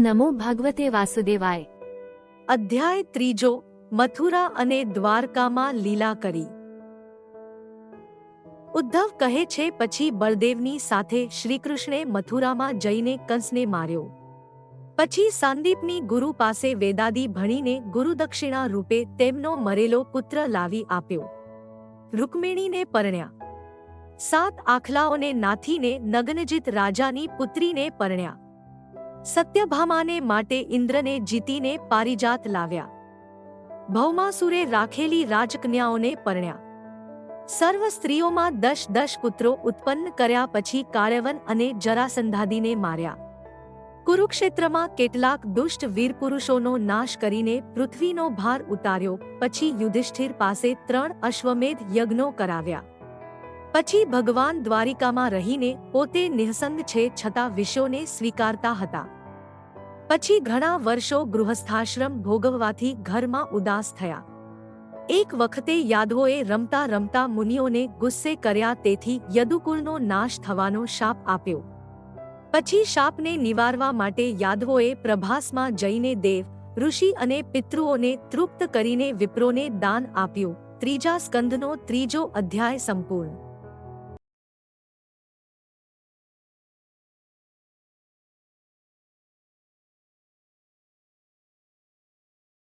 નમો ભગવતે વાસુદેવાય। અધ્યાય ત્રીજો। મથુરા અને દ્વારકામાં લીલા કરી। ઉદ્ધવ કહે છે, પછી બળદેવની સાથે શ્રીકૃષ્ણે મથુરામાં જઈને કંસને માર્યો। પછી સાંદીપની ગુરુ પાસે વેદાદી ભણીને ગુરુદક્ષિણા રૂપે તેમનો મરેલો પુત્ર લાવી આપ્યો। રૂકમિણીને પરણ્યા। 7 આખલાઓને નાથીને નગ્નજીત રાજાની પુત્રીને પરણ્યા। સત્યભામાને માટે ઇન્દ્રને જીતીને પારિજાત લાવ્યા। ભૌમાસુરે રાખેલી રાજકન્યાઓને પરણ્યા। સર્વ સ્ત્રીઓમાં 10 પુત્રો ઉત્પન્ન કર્યા। પછી કાળવન અને જરાસંધાદીને માર્યા। કુરુક્ષેત્રમાં કેટલાક દુષ્ટ વીરપુરુષોનો નાશ કરીને પૃથ્વીનો ભાર ઉતાર્યો। પછી યુધિષ્ઠિર પાસે 3 અશ્વમેધ યજ્ઞો કરાવ્યા। પછી ભગવાન દ્વારિકામાં રહીને પોતે નિઃસંગ છે છતાં વિષયોને સ્વીકારતા હતા। પછી ઘણા વર્ષો ગૃહસ્થાશ્રમ ભોગવવાથી ઘરમાં ઉદાસ થયા। એક વખતે યાદવોએ રમતા રમતા મુનિઓને ગુસ્સે કર્યા, તેથી યદુકુળનો નાશ થવાનો શાપ આપ્યો। પછી શાપને નિવારવા માટે યાદવોએ પ્રભાસમાં જઈને દેવ, ઋષિ અને પિતૃઓને તૃપ્ત કરીને વિપ્રોને દાન આપ્યું। ત્રીજા સ્કંધનો ત્રીજો અધ્યાય સંપૂર્ણ।